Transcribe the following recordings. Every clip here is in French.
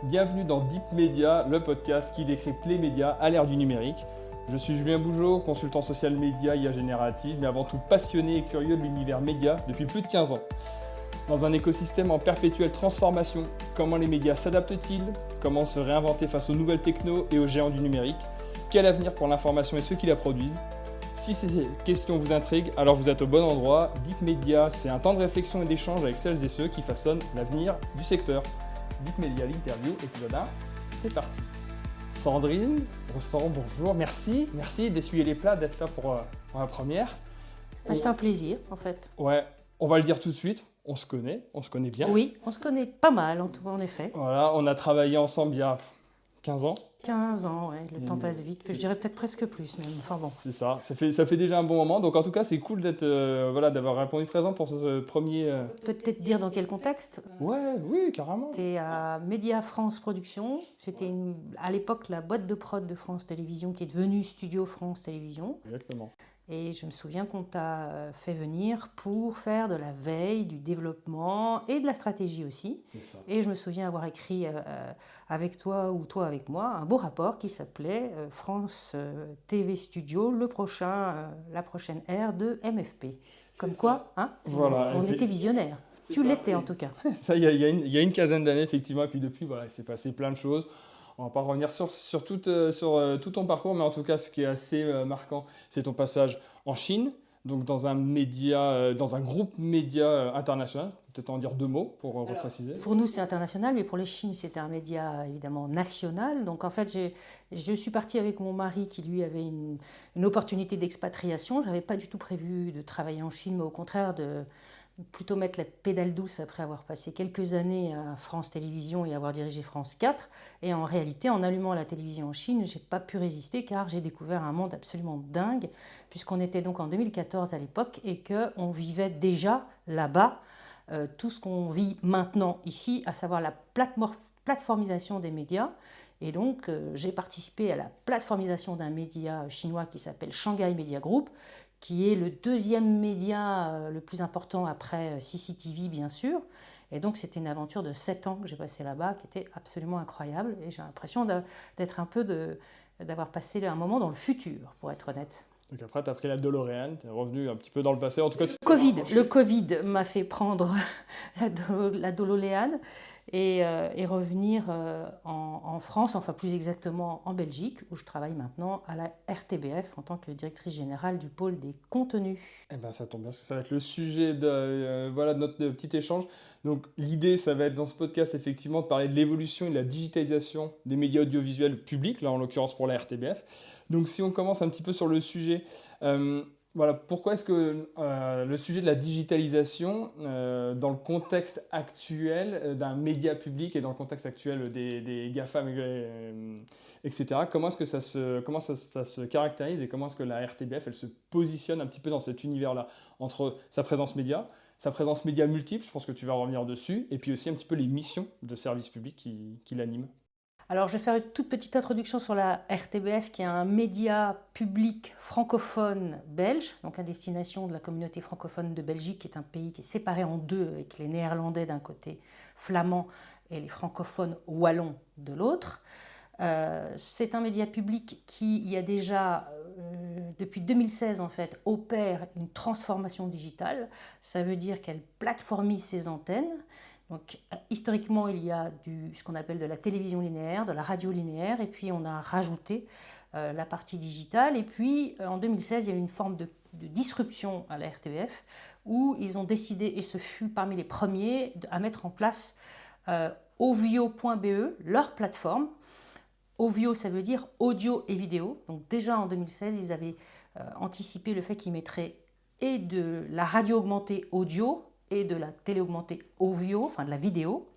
Bienvenue dans Deep Media, le podcast qui décrypte les médias à l'ère du numérique. Je suis Julien Bougeot, consultant social média IA générative, mais avant tout passionné et curieux de l'univers média depuis plus de 15 ans. Dans un écosystème en perpétuelle transformation, comment les médias s'adaptent-ils? Comment se réinventer face aux nouvelles technos et aux géants du numérique? Quel avenir pour l'information et ceux qui la produisent? Si ces questions vous intriguent, alors vous êtes au bon endroit. Deep Media, c'est un temps de réflexion et d'échange avec celles et ceux qui façonnent l'avenir du secteur. Deep Media, l'interview, épisode 1, c'est parti. Sandrine, Rostand, bonjour, merci d'essuyer les plats, d'être là pour la première. C'est un plaisir, en fait. Ouais, on va le dire tout de suite, on se connaît bien. Oui, on se connaît pas mal, en effet. Voilà, on a travaillé ensemble il y a 15 ans. 15 ans, ouais, le temps passe vite. Je dirais peut-être presque plus même, enfin bon. C'est ça, ça fait déjà un bon moment. Donc en tout cas, c'est cool d'avoir répondu présent pour ce premier... Peut-être dire dans quel contexte? Ouais, oui, carrément. C'était à Média France Productions. C'était à l'époque la boîte de prod de France Télévisions qui est devenue Studio France Télévisions. Exactement. Et je me souviens qu'on t'a fait venir pour faire de la veille, du développement et de la stratégie aussi. C'est ça. Et je me souviens avoir écrit avec toi ou toi avec moi un beau rapport qui s'appelait France TV Studio, la prochaine ère de MFP. Comme quoi, hein, voilà, on était visionnaires. Tu l'étais en tout cas. Ça, il y a une quinzaine d'années, effectivement. Et puis depuis, voilà, il s'est passé plein de choses. On va pas revenir sur tout ton parcours, mais en tout cas, ce qui est assez marquant, c'est ton passage en Chine, donc dans un groupe média international. Peut-être en dire deux mots pour repréciser. Pour nous, c'est international, mais pour les Chines, c'était un média évidemment national. Donc en fait, je suis partie avec mon mari qui, lui, avait une opportunité d'expatriation. Je n'avais pas du tout prévu de travailler en Chine, mais au contraire de plutôt mettre la pédale douce après avoir passé quelques années à France Télévisions et avoir dirigé France 4. Et en réalité, en allumant la télévision en Chine, je n'ai pas pu résister car j'ai découvert un monde absolument dingue, puisqu'on était donc en 2014 à l'époque et qu'on vivait déjà là-bas tout ce qu'on vit maintenant ici, à savoir la plateformisation des médias. Et donc, j'ai participé à la plateformisation d'un média chinois qui s'appelle Shanghai Media Group, qui est le deuxième média le plus important après CCTV, bien sûr. Et donc, c'était une aventure de 7 ans que j'ai passée là-bas, qui était absolument incroyable. Et j'ai l'impression d'avoir passé un moment dans le futur, pour être honnête. Donc après, tu as pris la DeLorean, tu es revenu un petit peu dans le passé. En tout cas, Le Covid m'a fait prendre la DeLorean et revenir en France, enfin plus exactement en Belgique, où je travaille maintenant à la RTBF en tant que directrice générale du pôle des contenus. Eh ben, ça tombe bien, parce que ça va être le sujet de notre petit échange. Donc l'idée, ça va être dans ce podcast, effectivement, de parler de l'évolution et de la digitalisation des médias audiovisuels publics, là en l'occurrence pour la RTBF. Donc si on commence un petit peu sur le sujet, pourquoi est-ce que le sujet de la digitalisation, dans le contexte actuel d'un média public et dans le contexte actuel des GAFAM, etc., comment est-ce que ça se caractérise et comment est-ce que la RTBF elle se positionne un petit peu dans cet univers-là, entre sa présence média multiple, je pense que tu vas revenir dessus, et puis aussi un petit peu les missions de service public qui l'animent. Alors, je vais faire une toute petite introduction sur la RTBF, qui est un média public francophone belge, donc à destination de la communauté francophone de Belgique, qui est un pays qui est séparé en deux, avec les Néerlandais d'un côté, flamands, et les francophones wallons de l'autre. C'est un média public qui, il y a déjà, depuis 2016 en fait, opère une transformation digitale. Ça veut dire qu'elle plateformise ses antennes. Donc, historiquement, il y a ce qu'on appelle de la télévision linéaire, de la radio linéaire, et puis on a rajouté la partie digitale. Et puis, en 2016, il y a eu une forme de disruption à la RTBF, où ils ont décidé, et ce fut parmi les premiers, à mettre en place Ovio.be, leur plateforme. Ovio, ça veut dire audio et vidéo. Donc déjà en 2016, ils avaient anticipé le fait qu'ils mettraient et de la radio augmentée audio et de la télé augmentée Ovio, enfin de la vidéo,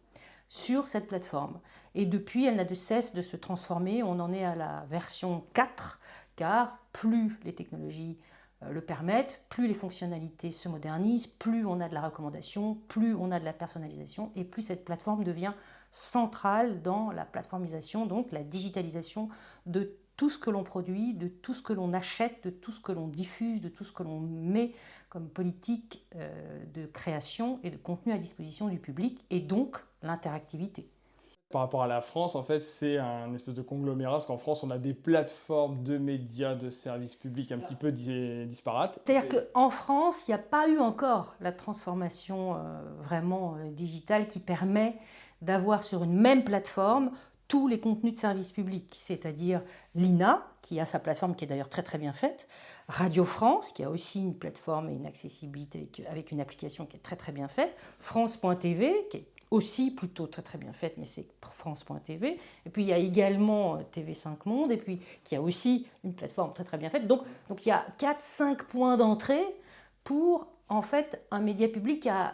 sur cette plateforme. Et depuis, elle n'a de cesse de se transformer. On en est à la version 4, car plus les technologies le permettent, plus les fonctionnalités se modernisent, plus on a de la recommandation, plus on a de la personnalisation, et plus cette plateforme devient centrale dans la plateformisation, donc la digitalisation de tout ce que l'on produit, de tout ce que l'on achète, de tout ce que l'on diffuse, de tout ce que l'on met comme politique de création et de contenu à disposition du public, et donc l'interactivité. par rapport à la France, en fait, c'est un espèce de conglomérat, parce qu'en France, on a des plateformes de médias, de services publics un petit peu disparates. C'est-à-dire qu'en France, il n'y a pas eu encore la transformation vraiment digitale qui permet d'avoir sur une même plateforme tous les contenus de service public, c'est-à-dire l'INA, qui a sa plateforme qui est d'ailleurs très très bien faite, Radio France, qui a aussi une plateforme et une accessibilité avec une application qui est très très bien faite, France.tv, qui est aussi plutôt très très bien faite, mais c'est France.tv. Et puis il y a également TV5 Monde, et puis qui a aussi une plateforme très très bien faite. Donc il y a 4-5 points d'entrée pour en fait un média public qui a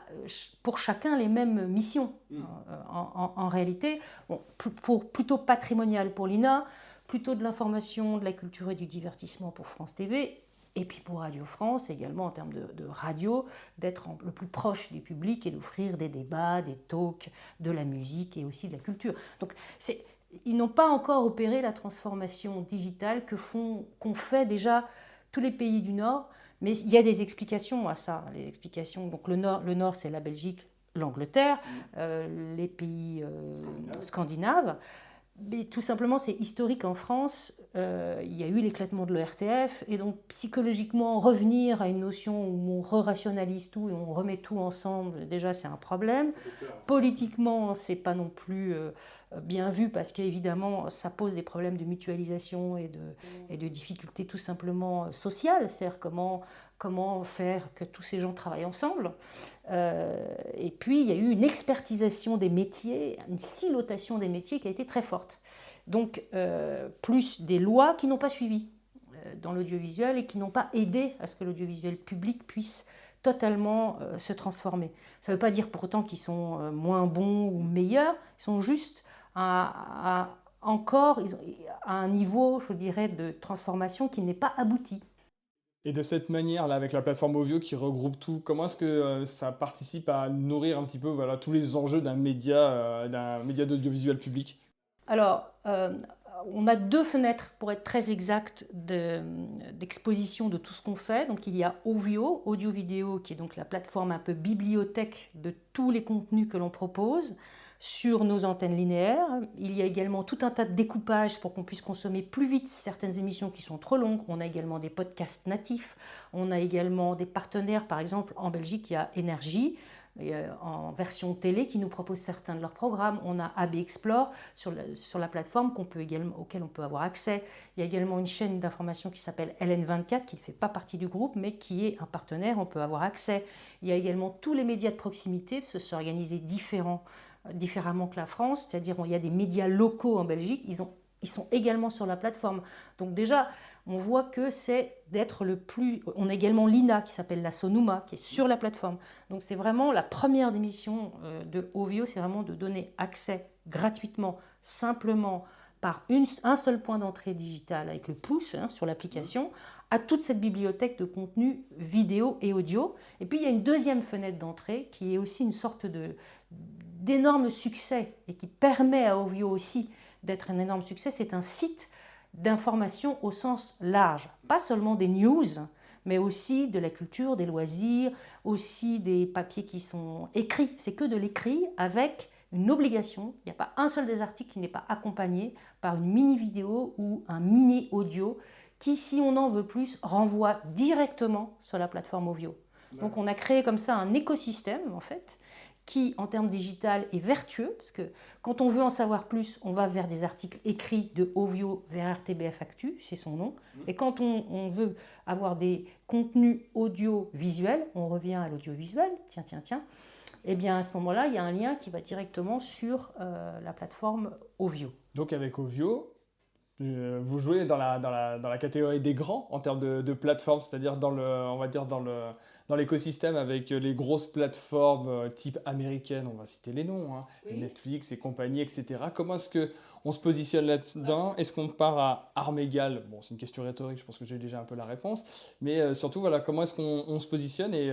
pour chacun les mêmes missions. En réalité, bon, plutôt patrimonial pour l'INA, plutôt de l'information, de la culture et du divertissement pour France TV. Et puis pour Radio France, également en termes de radio, d'être le plus proche du public et d'offrir des débats, des talks, de la musique et aussi de la culture. Donc ils n'ont pas encore opéré la transformation digitale qu'ont fait déjà tous les pays du Nord, mais il y a des explications à ça. Les explications, donc le Nord c'est la Belgique, l'Angleterre, les pays scandinaves. Mais tout simplement, c'est historique en France. Il y a eu l'éclatement de l'ORTF, et donc psychologiquement, revenir à une notion où on re-rationalise tout et on remet tout ensemble, déjà c'est un problème. Politiquement, c'est pas non plus bien vu, parce qu'évidemment, ça pose des problèmes de mutualisation et de difficultés tout simplement sociales. C'est-à-dire comment faire que tous ces gens travaillent ensemble. Et puis, il y a eu une expertisation des métiers, une silotation des métiers qui a été très forte. Donc, plus des lois qui n'ont pas suivi dans l'audiovisuel et qui n'ont pas aidé à ce que l'audiovisuel public puisse totalement se transformer. Ça ne veut pas dire pour autant qu'ils sont moins bons ou meilleurs, ils sont juste encore à un niveau, je dirais, de transformation qui n'est pas abouti. Et de cette manière-là, avec la plateforme Ovio qui regroupe tout, comment est-ce que ça participe à nourrir un petit peu tous les enjeux d'un média d'audiovisuel public? Alors, on a 2 fenêtres, pour être très exact, d'exposition de tout ce qu'on fait. Donc il y a Ovio, audio-vidéo, qui est donc la plateforme un peu bibliothèque de tous les contenus que l'on propose sur nos antennes linéaires. Il y a également tout un tas de découpages pour qu'on puisse consommer plus vite certaines émissions qui sont trop longues. On a également des podcasts natifs. On a également des partenaires, par exemple en Belgique, il y a Énergie, en version télé, qui nous propose certains de leurs programmes. On a AB Explore sur la plateforme auquel on peut avoir accès. Il y a également une chaîne d'information qui s'appelle LN24, qui ne fait pas partie du groupe, mais qui est un partenaire, on peut avoir accès. Il y a également tous les médias de proximité, parce que c'est organisé différemment que la France, c'est-à-dire il y a des médias locaux en Belgique, ils sont également sur la plateforme. Donc déjà, on voit que c'est d'être le plus... On a également l'INA qui s'appelle la Sonuma, qui est sur la plateforme. Donc c'est vraiment la première des missions de Ovio, c'est vraiment de donner accès gratuitement, simplement, par un seul point d'entrée digital avec le pouce sur l'application, à toute cette bibliothèque de contenu vidéo et audio. Et puis il y a une deuxième fenêtre d'entrée qui est aussi une sorte d'énorme succès et qui permet à Ovio aussi d'être un énorme succès. C'est un site d'information au sens large, pas seulement des news, mais aussi de la culture, des loisirs, aussi des papiers qui sont écrits. C'est que de l'écrit avec une obligation. Il n'y a pas un seul des articles qui n'est pas accompagné par une mini-vidéo ou un mini-audio qui, si on en veut plus, renvoie directement sur la plateforme Ovio. Donc on a créé comme ça un écosystème, en fait, qui, en termes digital, est vertueux, parce que quand on veut en savoir plus, on va vers des articles écrits de Ovio vers RTBF Actu, c'est son nom. Et quand on veut avoir des contenus audiovisuels, on revient à l'audiovisuel, tiens. Et bien à ce moment-là, il y a un lien qui va directement sur la plateforme Ovio. Donc avec Ovio, vous jouez dans la catégorie des grands en termes de plateformes, c'est-à-dire dans l'écosystème avec les grosses plateformes type américaines, on va citer les noms, oui. Netflix et compagnie, etc. Comment est-ce qu'on se positionne là-dedans? Est-ce qu'on part à armes égales? Bon, c'est une question rhétorique, je pense que j'ai déjà un peu la réponse, mais surtout, voilà, comment est-ce qu'on se positionne et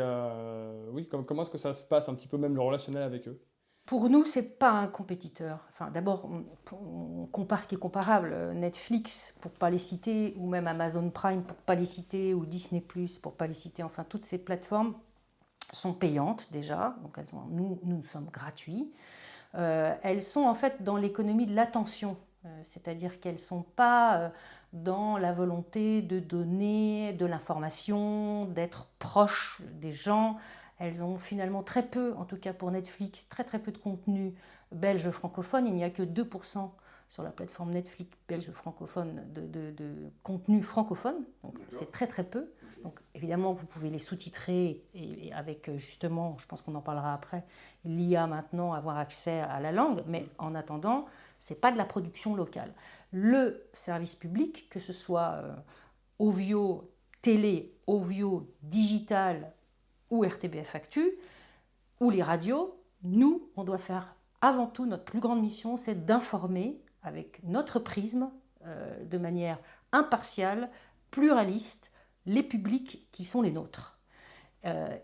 oui, comment est-ce que ça se passe un petit peu même le relationnel avec eux? Pour nous, ce n'est pas un compétiteur. Enfin, d'abord, on compare ce qui est comparable. Netflix, pour ne pas les citer, ou même Amazon Prime, pour ne pas les citer, ou Disney+, pour ne pas les citer. Enfin, toutes ces plateformes sont payantes déjà. Donc nous sommes gratuits. elles sont en fait dans l'économie de l'attention, c'est-à-dire qu'elles ne sont pas dans la volonté de donner de l'information, d'être proches des gens. Elles ont finalement très peu, en tout cas pour Netflix, très très peu de contenu belge francophone. Il n'y a que 2% sur la plateforme Netflix belge francophone de contenu francophone. Donc c'est très très peu. Donc évidemment vous pouvez les sous-titrer et avec justement, je pense qu'on en parlera après, l'IA maintenant, avoir accès à la langue. Mais en attendant, ce n'est pas de la production locale. Le service public, que ce soit Ovio télé, Ovio digital ou RTBF Actu, ou les radios, nous, on doit faire avant tout, notre plus grande mission, c'est d'informer avec notre prisme, de manière impartiale, pluraliste, les publics qui sont les nôtres.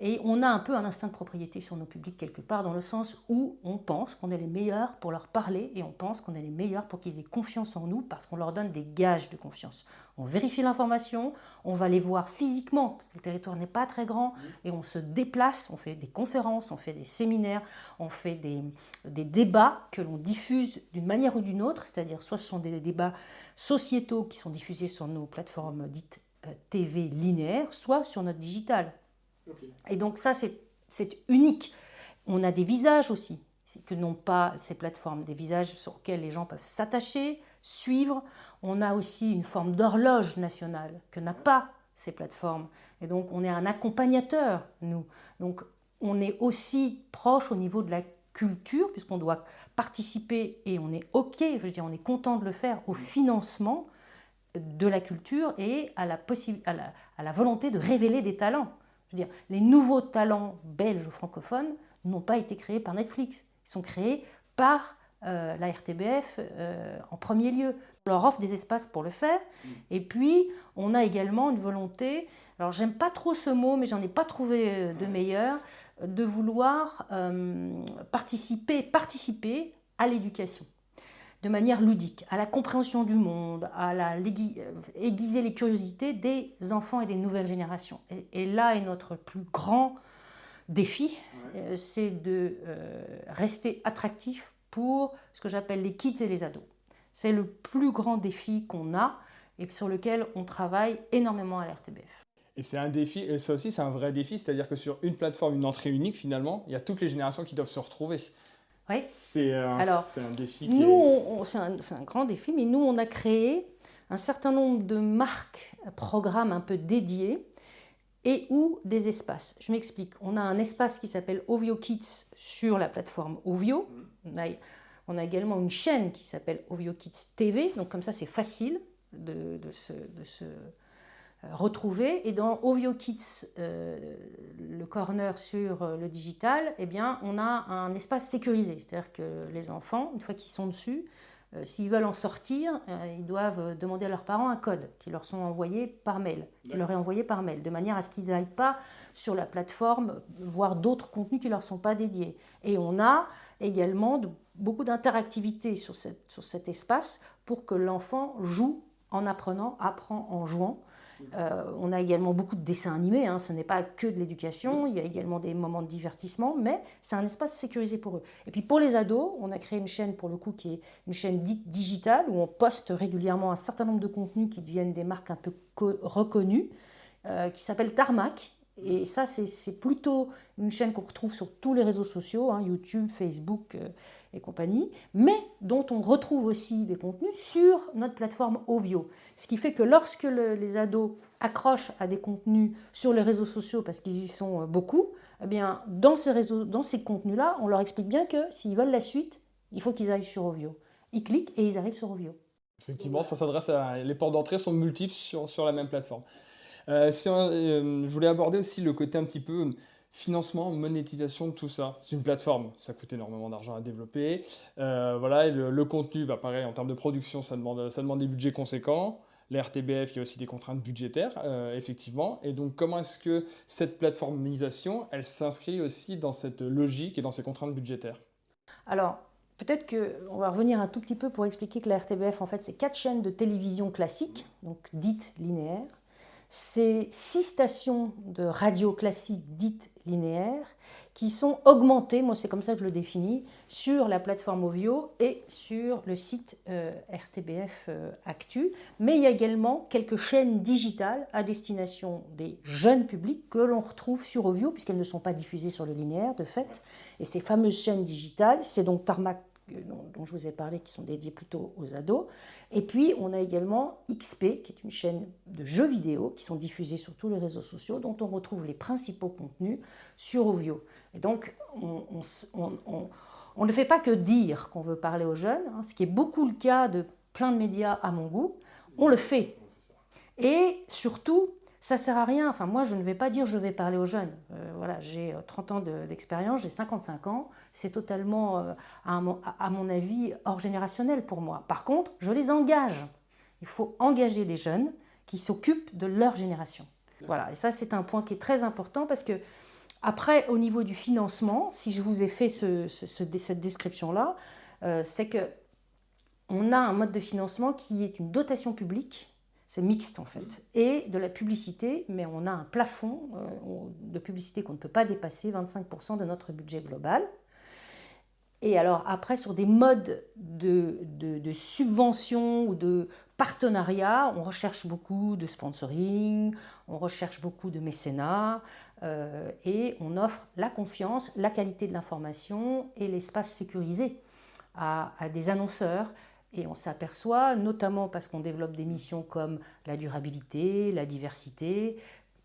Et on a un peu un instinct de propriété sur nos publics quelque part, dans le sens où on pense qu'on est les meilleurs pour leur parler et on pense qu'on est les meilleurs pour qu'ils aient confiance en nous parce qu'on leur donne des gages de confiance. On vérifie l'information, on va les voir physiquement parce que le territoire n'est pas très grand et on se déplace, on fait des conférences, on fait des séminaires, on fait des débats que l'on diffuse d'une manière ou d'une autre, c'est-à-dire soit ce sont des débats sociétaux qui sont diffusés sur nos plateformes dites TV linéaires, soit sur notre digital. Okay. Et donc ça, c'est unique. On a des visages aussi, que n'ont pas ces plateformes, des visages sur lesquels les gens peuvent s'attacher, suivre. On a aussi une forme d'horloge nationale que n'a pas ces plateformes. Et donc on est un accompagnateur, nous. Donc on est aussi proche au niveau de la culture, puisqu'on doit participer, et on est OK, je veux dire, on est content de le faire, au financement de la culture et à la volonté de révéler des talents. Je veux dire, les nouveaux talents belges ou francophones n'ont pas été créés par Netflix. Ils sont créés par la RTBF en premier lieu. On leur offre des espaces pour le faire. Et puis, on a également une volonté, alors j'aime pas trop ce mot, mais j'en ai pas trouvé de meilleur, de vouloir participer à l'éducation de manière ludique, à la compréhension du monde, à aiguiser les curiosités des enfants et des nouvelles générations. Et là est notre plus grand défi, c'est de rester attractif pour ce que j'appelle les kids et les ados. C'est le plus grand défi qu'on a et sur lequel on travaille énormément à la RTBF. Et c'est un défi, et ça aussi c'est un vrai défi, c'est-à-dire que sur une plateforme, une entrée unique finalement, il y a toutes les générations qui doivent se retrouver. Oui. C'est un défi c'est un grand défi, mais nous, on a créé un certain nombre de marques, programmes un peu dédiés et ou des espaces. Je m'explique. On a un espace qui s'appelle Ovio Kids sur la plateforme Ovio. On a également une chaîne qui s'appelle Ovio Kids TV, donc comme ça, c'est facile de se retrouver. Et dans Ovio Kids, le corner sur le digital, eh bien, on a un espace sécurisé. C'est-à-dire que les enfants, une fois qu'ils sont dessus, s'ils veulent en sortir, ils doivent demander à leurs parents un code qui leur sont envoyés par mail, qui leur est envoyé par mail, de manière à ce qu'ils n'aillent pas sur la plateforme voir d'autres contenus qui ne leur sont pas dédiés. Et on a également beaucoup d'interactivité sur cet espace pour que l'enfant joue en apprenant, apprend en jouant. On a également beaucoup de dessins animés, hein, ce n'est pas que de l'éducation, il y a également des moments de divertissement, mais c'est un espace sécurisé pour eux. Et puis pour les ados, on a créé une chaîne pour le coup qui est une chaîne dite digitale où on poste régulièrement un certain nombre de contenus qui deviennent des marques un peu reconnues, qui s'appelle Tarmac. Et ça, c'est plutôt une chaîne qu'on retrouve sur tous les réseaux sociaux, hein, YouTube, Facebook et compagnie, mais dont on retrouve aussi des contenus sur notre plateforme Ovio. Ce qui fait que lorsque les ados accrochent à des contenus sur les réseaux sociaux, parce qu'ils y sont beaucoup, eh bien, dans ces contenus-là, on leur explique bien que s'ils veulent la suite, il faut qu'ils aillent sur Ovio. Ils cliquent et ils arrivent sur Ovio. Effectivement, ça s'adresse les portes d'entrée sont multiples sur la même plateforme. Je voulais aborder aussi le côté un petit peu financement, monétisation de tout ça. C'est une plateforme, ça coûte énormément d'argent à développer. Voilà, et le contenu, pareil, en termes de production, ça demande des budgets conséquents. La RTBF, il y a aussi des contraintes budgétaires, effectivement. Et donc, comment est-ce que cette plateformisation, elle s'inscrit aussi dans cette logique et dans ces contraintes budgétaires? Alors, peut-être qu'on va revenir un tout petit peu pour expliquer que la RTBF, en fait, c'est 4 chaînes de télévision classiques, donc dites linéaires. C'est 6 stations de radio classique dites linéaires qui sont augmentés, moi c'est comme ça que je le définis, sur la plateforme Ovio et sur le site RTBF Actu. Mais il y a également quelques chaînes digitales à destination des jeunes publics que l'on retrouve sur Ovio, puisqu'elles ne sont pas diffusées sur le linéaire de fait. Et ces fameuses chaînes digitales, c'est donc Tarmac dont je vous ai parlé, qui sont dédiées plutôt aux ados. Et puis, on a également XP, qui est une chaîne de jeux vidéo, qui sont diffusées sur tous les réseaux sociaux, dont on retrouve les principaux contenus sur Ovio. Et donc, on ne fait pas que dire qu'on veut parler aux jeunes, hein, ce qui est beaucoup le cas de plein de médias à mon goût, on le fait. Et surtout, ça ne sert à rien. Enfin, moi, je ne vais pas dire je vais parler aux jeunes. Voilà, j'ai 30 ans d'expérience, j'ai 55 ans. C'est totalement, à mon avis, hors générationnel pour moi. Par contre, je les engage. Il faut engager les jeunes qui s'occupent de leur génération. Voilà, et ça, c'est un point qui est très important parce que, après, au niveau du financement, si je vous ai fait cette description-là, c'est qu'on a un mode de financement qui est une dotation publique. C'est mixte en fait, et de la publicité, mais on a un plafond de publicité qu'on ne peut pas dépasser, 25% de notre budget global. Et alors après, sur des modes de subvention ou de partenariat, on recherche beaucoup de sponsoring, on recherche beaucoup de mécénat, et on offre la confiance, la qualité de l'information et l'espace sécurisé à des annonceurs. Et on s'aperçoit, notamment parce qu'on développe des missions comme la durabilité, la diversité,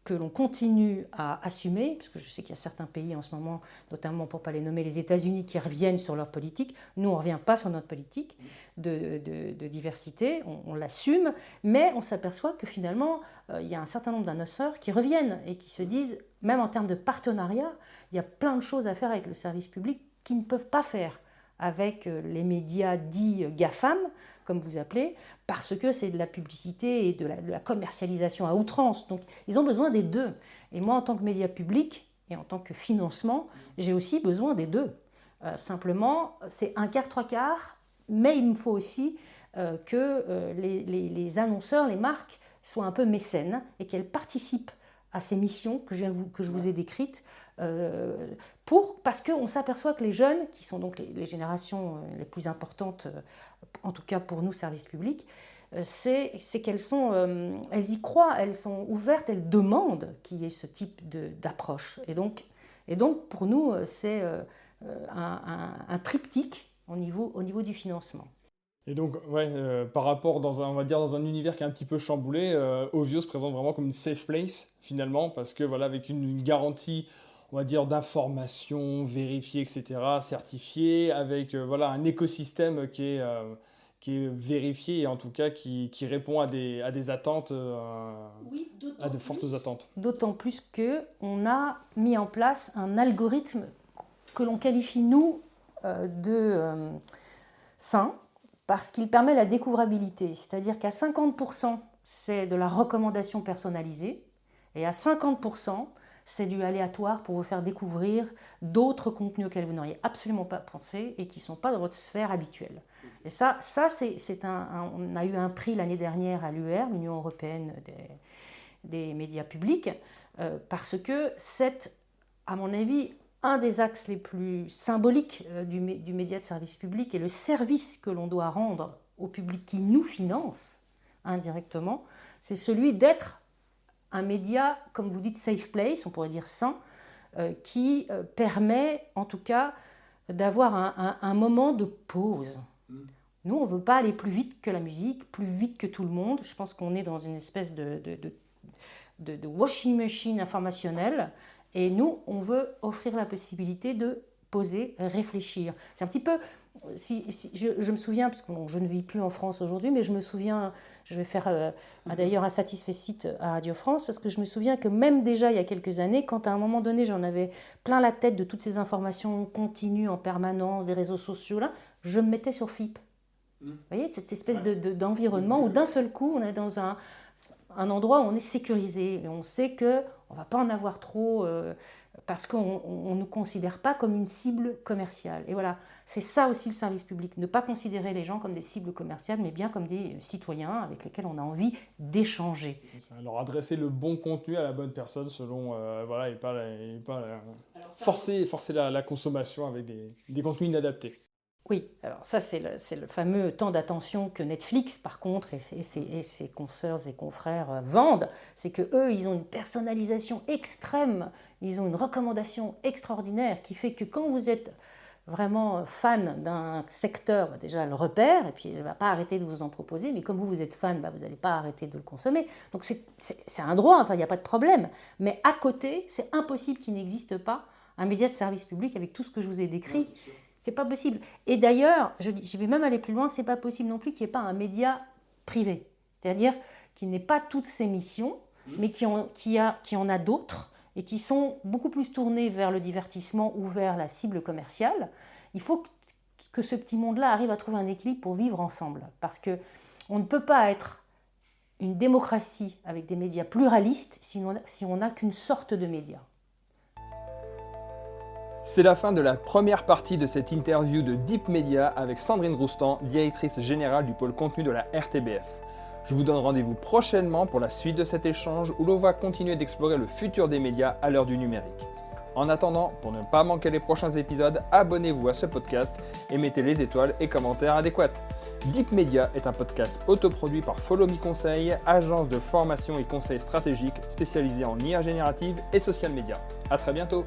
que l'on continue à assumer, parce que je sais qu'il y a certains pays en ce moment, notamment pour ne pas les nommer, les États-Unis, qui reviennent sur leur politique. Nous, on ne revient pas sur notre politique de diversité, on l'assume, mais on s'aperçoit que finalement, il y a un certain nombre d'annonceurs qui reviennent et qui se disent, même en termes de partenariat, il y a plein de choses à faire avec le service public qu'ils ne peuvent pas faire avec les médias dits GAFAM, comme vous appelez, parce que c'est de la publicité et de la commercialisation à outrance. Donc, ils ont besoin des deux. Et moi, en tant que média public et en tant que financement, j'ai aussi besoin des deux. Simplement, c'est un quart, trois quarts, mais il me faut aussi que les annonceurs, les marques, soient un peu mécènes et qu'elles participent à ces missions que je vous ai décrites, parce qu'on s'aperçoit que les jeunes, qui sont donc les générations les plus importantes, en tout cas pour nous, service public, c'est qu'elles elles y croient, elles sont ouvertes, elles demandent qu'il y ait ce type d'approche. Et donc, pour nous, c'est un triptyque au niveau du financement. Et donc, ouais, par rapport on va dire dans un univers qui est un petit peu chamboulé, Ovio se présente vraiment comme une safe place finalement, parce que voilà, avec une garantie, on va dire, d'information vérifiée, etc., certifiée, avec voilà un écosystème qui est vérifié et en tout cas qui répond à des attentes, Oui, à de fortes attentes. D'autant plus qu'on a mis en place un algorithme que l'on qualifie, nous, de sain, parce qu'il permet la découvrabilité. C'est-à-dire qu'à 50%, c'est de la recommandation personnalisée, et à 50%, c'est du aléatoire pour vous faire découvrir d'autres contenus auxquels vous n'auriez absolument pas pensé et qui ne sont pas dans votre sphère habituelle. Et ça on a eu un prix l'année dernière à l'UR, l'Union européenne des médias publics, parce que c'est, à mon avis, un des axes les plus symboliques du média de service public et le service que l'on doit rendre au public qui nous finance indirectement, c'est celui d'être un média, comme vous dites, safe place, on pourrait dire sain, qui permet en tout cas d'avoir un moment de pause. Nous, on ne veut pas aller plus vite que la musique, plus vite que tout le monde. Je pense qu'on est dans une espèce de washing machine informationnelle. Et nous, on veut offrir la possibilité de poser, réfléchir. C'est un petit peu, je me souviens, parce que je ne vis plus en France aujourd'hui, mais je me souviens, je vais faire d'ailleurs un satisfecit à Radio France, parce que je me souviens que même déjà il y a quelques années, quand à un moment donné j'en avais plein la tête de toutes ces informations continues en permanence, des réseaux sociaux, là, je me mettais sur FIP. Vous voyez, cette espèce d'environnement où d'un seul coup on est dans un endroit où on est sécurisé et on sait qu'on ne va pas en avoir trop parce qu'on ne nous considère pas comme une cible commerciale. Et voilà, C'est ça aussi le service public, ne pas considérer les gens comme des cibles commerciales, mais bien comme des citoyens avec lesquels on a envie d'échanger. C'est ça, leur adresser le bon contenu à la bonne personne selon, et pas forcer la consommation avec des contenus inadaptés. Oui, alors ça c'est le fameux temps d'attention que Netflix par contre et ses consoeurs et confrères vendent, c'est que eux ils ont une personnalisation extrême, ils ont une recommandation extraordinaire qui fait que quand vous êtes vraiment fan d'un secteur, déjà elle le repère et puis elle ne va pas arrêter de vous en proposer, mais comme vous êtes fan, vous n'allez pas arrêter de le consommer. Donc c'est un droit, enfin il n'y a pas de problème, mais à côté c'est impossible qu'il n'existe pas un média de service public avec tout ce que je vous ai décrit. C'est pas possible. Et d'ailleurs, je vais même aller plus loin, c'est pas possible non plus qu'il n'y ait pas un média privé. C'est-à-dire qu'il n'ait pas toutes ses missions, mais qui en a d'autres et qui sont beaucoup plus tournées vers le divertissement ou vers la cible commerciale. Il faut que ce petit monde-là arrive à trouver un équilibre pour vivre ensemble. Parce qu'on ne peut pas être une démocratie avec des médias pluralistes si on n'a qu'une sorte de média. C'est la fin de la première partie de cette interview de Deep Media avec Sandrine Roustan, directrice générale du pôle contenu de la RTBF. Je vous donne rendez-vous prochainement pour la suite de cet échange où l'on va continuer d'explorer le futur des médias à l'heure du numérique. En attendant, pour ne pas manquer les prochains épisodes, abonnez-vous à ce podcast et mettez les étoiles et commentaires adéquats. Deep Media est un podcast autoproduit par Follow Me Conseil, agence de formation et conseil stratégique spécialisée en IA générative et social media. À très bientôt.